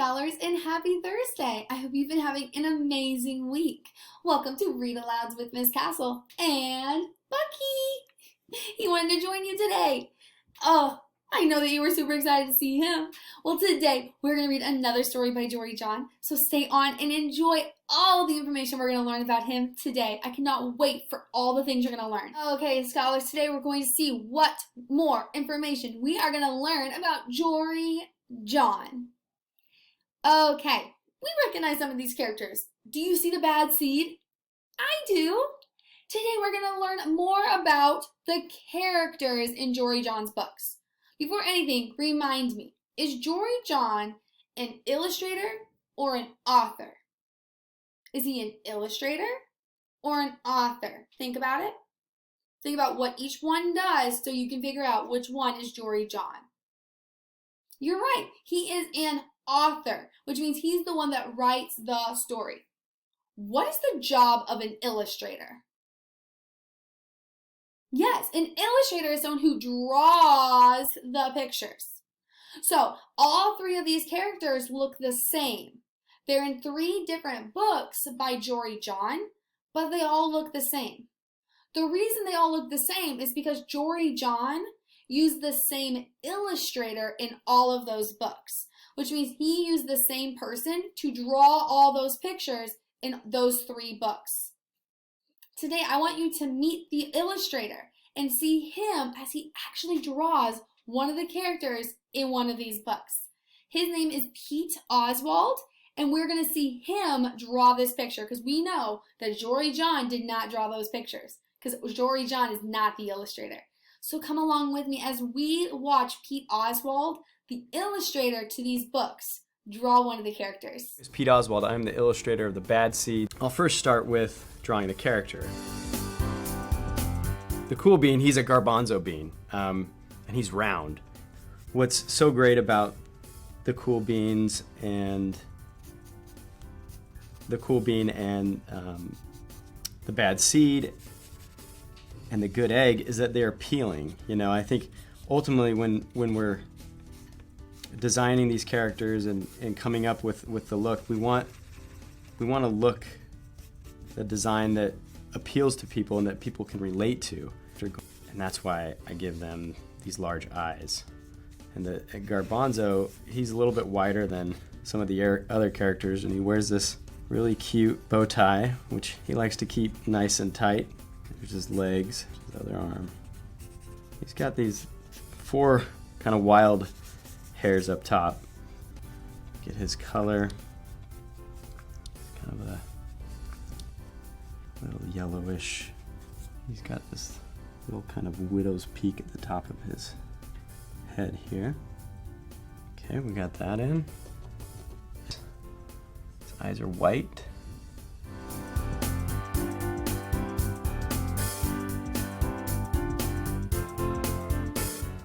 scholars, and happy Thursday. I hope you've been having an amazing week. Welcome to Read Alouds with Miss Castle and Bucky. He wanted to join you today. Oh, I know that you were super excited to see him. Well, today we're going to read another story by Jory John, so stay on and enjoy all the information we're going to learn about him today. I cannot wait for all the things you're going to learn. Okay, scholars, today we're going to see what more information we are going to learn about Jory John. Okay, we recognize some of these characters. Do you see the bad seed? I do. Today we're going to learn more about the characters in Jory John's books. Before anything, remind me, is Jory John an illustrator or an author? Is he an illustrator or an author? Think about it. Think about what each one does so you can figure out which one is Jory John. You're right, he is an author, which means he's the one that writes the story. What is the job of an illustrator? Yes, an illustrator is someone who draws the pictures. So all three of these characters look the same. They're in 3 different books by Jory John, but they all look the same. The reason they all look the same is because Jory John used the same illustrator in all of those books, which means he used the same person to draw all those pictures in those 3 books. Today, I want you to meet the illustrator and see him as he actually draws one of the characters in one of these books. His name is Pete Oswald, and we're going to see him draw this picture because we know that Jory John did not draw those pictures because Jory John is not the illustrator. So come along with me as we watch Pete Oswald, the illustrator to these books, draw one of the characters. It's Pete Oswald. I'm the illustrator of The Bad Seed. I'll first start with drawing the character. The cool bean, he's a garbanzo bean, and he's round. What's so great about the cool beans and the bad seed and the good egg is that they're appealing. You know, I think ultimately when we're designing these characters and coming up with the look, we want to look a design that appeals to people and that people can relate to. And that's why I give them these large eyes. And the garbanzo, he's a little bit wider than some of the other characters, and he wears this really cute bow tie, which he likes to keep nice and tight. There's his legs, his other arm. He's got these 4 kind of wild hairs up top. Get his color. Kind of a little yellowish. He's got this little kind of widow's peak at the top of his head here. Okay, we got that in. His eyes are white.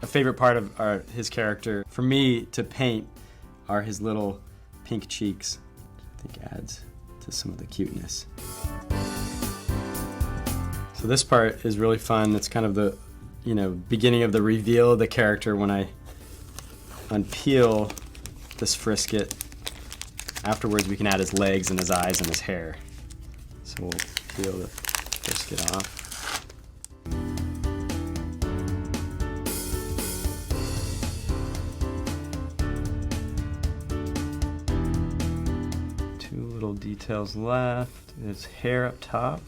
A favorite part of his character, for me to paint, are his little pink cheeks. I think adds to some of the cuteness. So this part is really fun. It's kind of the, beginning of the reveal of the character when I unpeel this frisket. Afterwards, we can add his legs and his eyes and his hair. So we'll peel the frisket off. 2 little details left. His hair up top.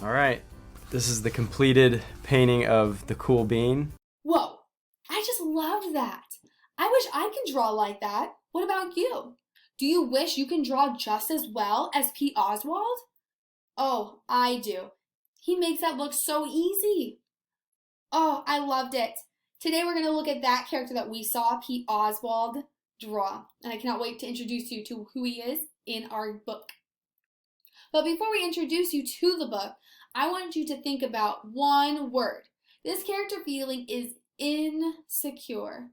All right, this is the completed painting of the cool bean. Whoa, I just loved that. I wish I could draw like that. What about you? Do you wish you can draw just as well as Pete Oswald? Oh, I do. He makes that look so easy. Oh, I loved it. Today we're going to look at that character that we saw Pete Oswald draw. And I cannot wait to introduce you to who he is in our book. But before we introduce you to the book, I want you to think about one word. This character feeling is insecure.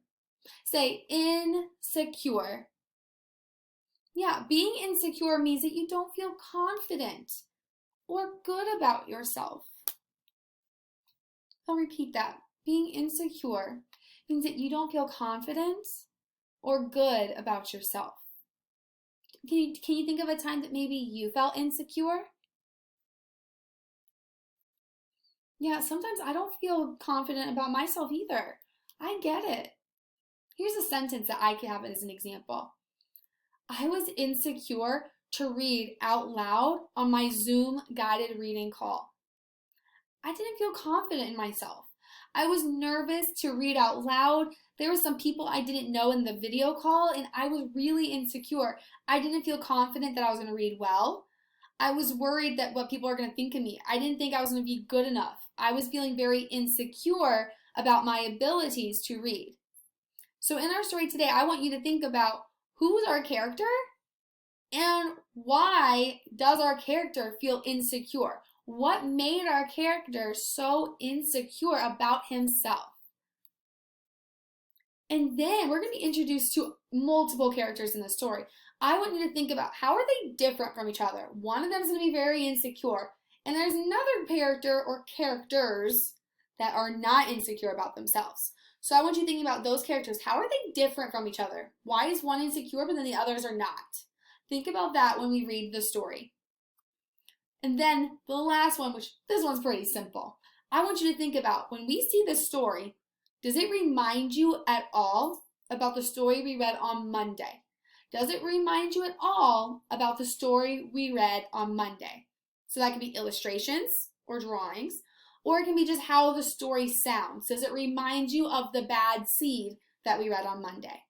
Say insecure. Yeah, being insecure means that you don't feel confident or good about yourself. I'll repeat that. Being insecure means that you don't feel confident or good about yourself. Can you think of a time that maybe you felt insecure? Yeah, sometimes I don't feel confident about myself either. I get it. Here's a sentence that I can have as an example. I was insecure to read out loud on my Zoom guided reading call. I didn't feel confident in myself. I was nervous to read out loud. There were some people I didn't know in the video call, and I was really insecure. I didn't feel confident that I was going to read well. I was worried that what people are going to think of me. I didn't think I was going to be good enough. I was feeling very insecure about my abilities to read. So in our story today, I want you to think about who's our character and why does our character feel insecure? What made our character so insecure about himself? And then we're going to be introduced to multiple characters in the story. I want you to think about how are they different from each other? One of them is going to be very insecure, and there's another character or characters that are not insecure about themselves. So I want you thinking about those characters. How are they different from each other? Why is one insecure but then the others are not? Think about that when we read the story. And then the last one, which this one's pretty simple. I want you to think about when we see this story, does it remind you at all about the story we read on Monday? Does it remind you at all about the story we read on Monday? So that can be illustrations or drawings, or it can be just how the story sounds. Does it remind you of the bad seed that we read on Monday?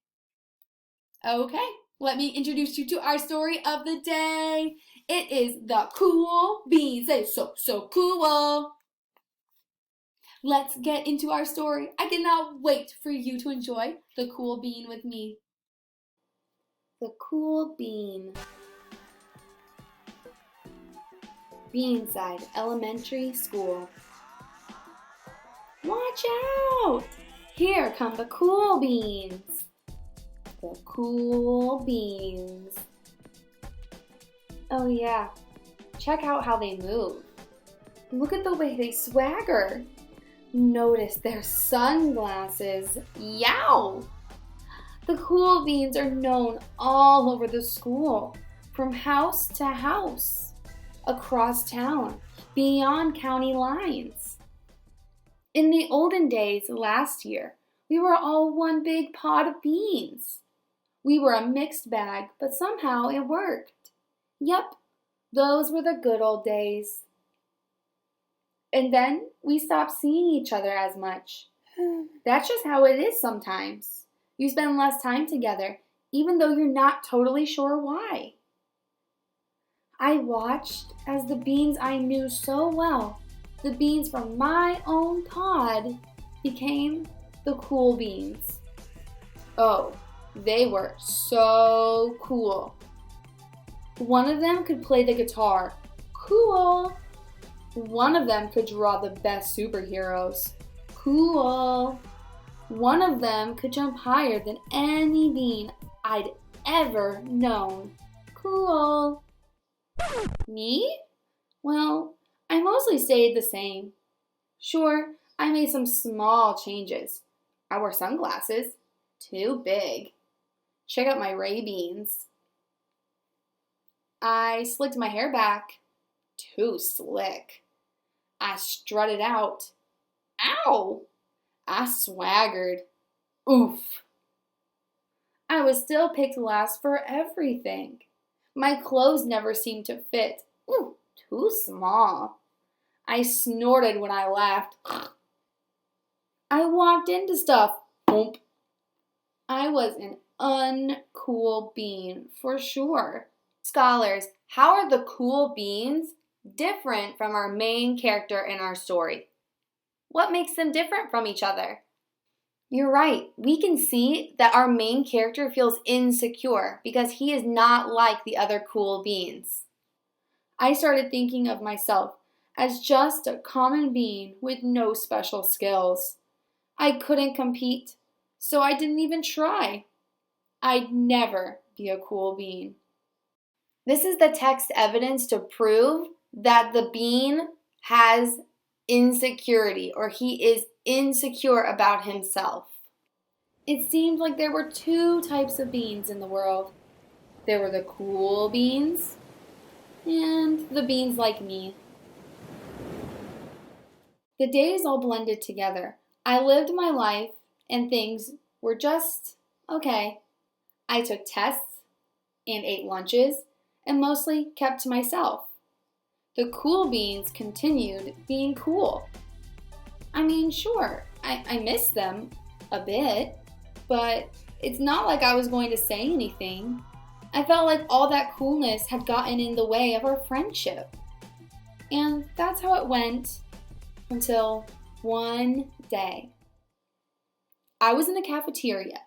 Okay, let me introduce you to our story of the day. It is the cool beans. They're so cool. Let's get into our story. I cannot wait for you to enjoy the cool bean with me. The cool bean. Beanside Elementary School. Watch out! Here come the cool beans. The cool beans. Oh yeah, check out how they move. Look at the way they swagger. Notice their sunglasses. Yow! The cool beans are known all over the school, from house to house, across town, beyond county lines. In the olden days last year, we were all one big pot of beans. We were a mixed bag, but somehow it worked. Yup, those were the good old days. And then we stopped seeing each other as much. That's just how it is sometimes. You spend less time together, even though you're not totally sure why. I watched as the beans I knew so well, the beans from my own pod, became the cool beans. Oh, they were so cool. One of them could play the guitar. Cool. One of them could draw the best superheroes. Cool. One of them could jump higher than any bean I'd ever known. Cool. Me? Well, I mostly stayed the same. Sure, I made some small changes. I wore sunglasses. Too big. Check out my Ray-Beans. I slicked my hair back. Too slick. I strutted out. Ow! I swaggered. Oof. I was still picked last for everything. My clothes never seemed to fit. Ooh, too small. I snorted when I laughed. I walked into stuff. Boomp. I was an uncool bean for sure. Scholars, how are the cool beans different from our main character in our story? What makes them different from each other? You're right. We can see that our main character feels insecure because he is not like the other cool beans. I started thinking of myself as just a common bean with no special skills. I couldn't compete, so I didn't even try. I'd never be a cool bean. This is the text evidence to prove that the bean has insecurity, or he is insecure about himself. It seemed like there were two types of beans in the world. There were the cool beans and the beans like me. The days all blended together. I lived my life and things were just okay. I took tests and ate lunches and mostly kept to myself. The cool beans continued being cool. I mean, sure, I miss them a bit, but it's not like I was going to say anything. I felt like all that coolness had gotten in the way of our friendship. And that's how it went until one day. I was in a cafeteria.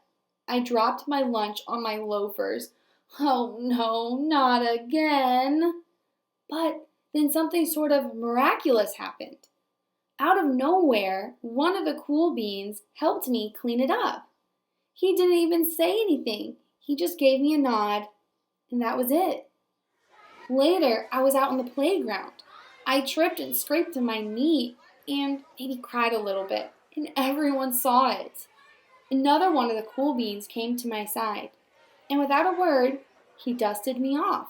I dropped my lunch on my loafers. Oh no, not again. But then something sort of miraculous happened. Out of nowhere, one of the cool beans helped me clean it up. He didn't even say anything. He just gave me a nod, and that was it. Later, I was out on the playground. I tripped and scraped my knee and maybe cried a little bit, and everyone saw it. Another one of the cool beans came to my side, and without a word, he dusted me off.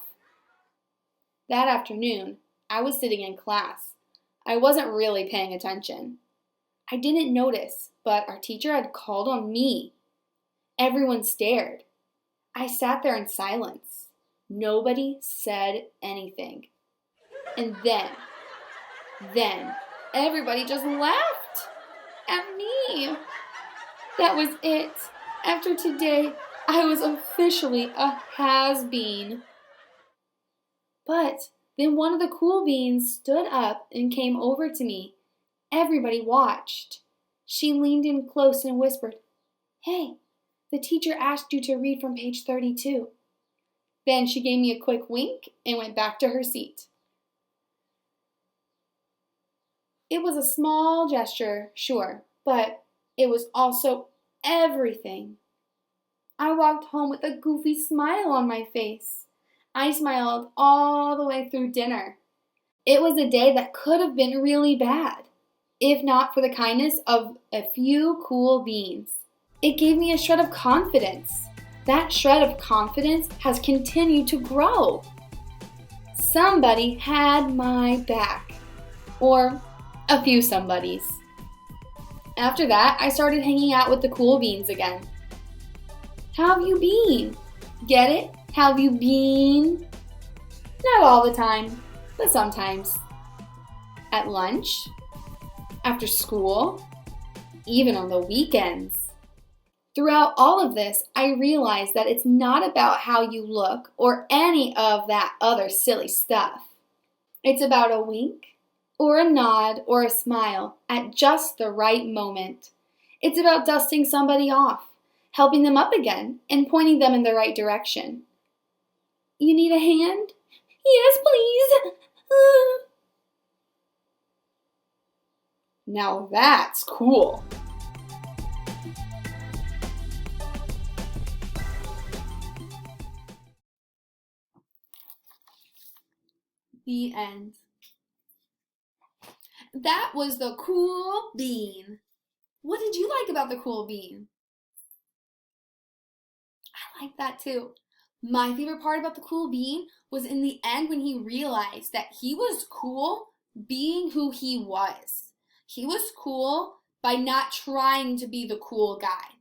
That afternoon, I was sitting in class. I wasn't really paying attention. I didn't notice, but our teacher had called on me. Everyone stared. I sat there in silence. Nobody said anything. And then, everybody just laughed at me. That was it. After today, I was officially a has-been. But then one of the cool beans stood up and came over to me. Everybody watched. She leaned in close and whispered, "Hey, the teacher asked you to read from page 32. Then she gave me a quick wink and went back to her seat. It was a small gesture, sure, but it was also everything. I walked home with a goofy smile on my face. I smiled all the way through dinner. It was a day that could have been really bad, if not for the kindness of a few cool beans. It gave me a shred of confidence. That shred of confidence has continued to grow. Somebody had my back. Or a few somebodies. After that, I started hanging out with the cool beans again. How have you been? Get it? How have you been? Not all the time, but sometimes. At lunch, after school, even on the weekends. Throughout all of this, I realized that it's not about how you look or any of that other silly stuff. It's about a wink, or a nod, or a smile at just the right moment. It's about dusting somebody off, helping them up again, and pointing them in the right direction. You need a hand? Yes, please. Now that's cool. The end. That was the cool bean. What did you like about the cool bean? I like that too. My favorite part about the cool bean was in the end when he realized that he was cool being who he was. He was cool by not trying to be the cool guy.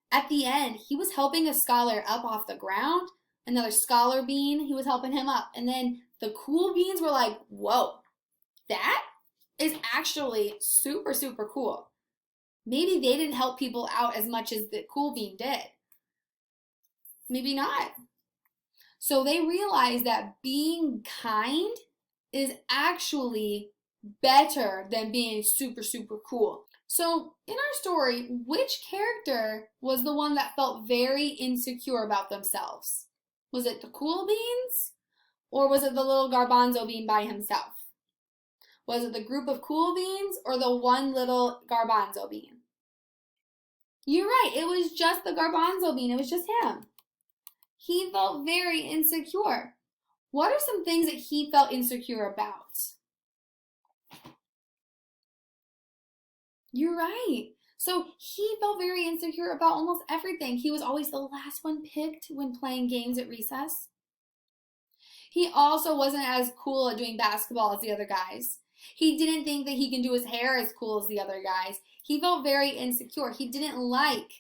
At the end, he was helping a scholar up off the ground. Another scholar bean, he was helping him up. And then the cool beans were like, whoa, that is actually super, super cool. Maybe they didn't help people out as much as the cool bean did. Maybe not. So they realized that being kind is actually better than being super, super cool. So in our story, which character was the one that felt very insecure about themselves? Was it the cool beans? Or was it the little garbanzo bean by himself? Was it the group of cool beans or the one little garbanzo bean? You're right, it was just the garbanzo bean. It was just him. He felt very insecure. What are some things that he felt insecure about? You're right. So he felt very insecure about almost everything. He was always the last one picked when playing games at recess. He also wasn't as cool at doing basketball as the other guys. He didn't think that he can do his hair as cool as the other guys. He felt very insecure. He didn't like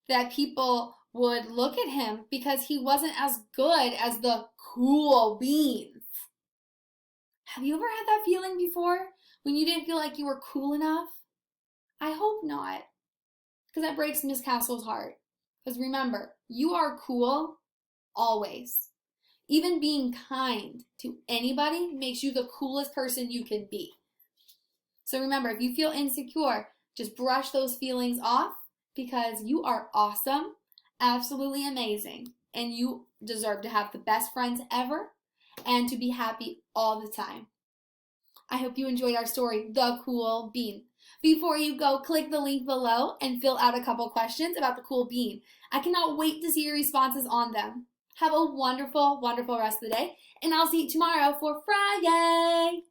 that people would look at him because he wasn't as good as the cool beans. Have you ever had that feeling before when you didn't feel like you were cool enough? I hope not, because that breaks Miss Castle's heart. Because remember, you are cool always. Even being kind to anybody makes you the coolest person you can be. So remember, if you feel insecure, just brush those feelings off because you are awesome, absolutely amazing, and you deserve to have the best friends ever and to be happy all the time. I hope you enjoyed our story, The Cool Bean. Before you go, click the link below and fill out a couple questions about the cool bean. I cannot wait to see your responses on them. Have a wonderful, wonderful rest of the day, and I'll see you tomorrow for Friday.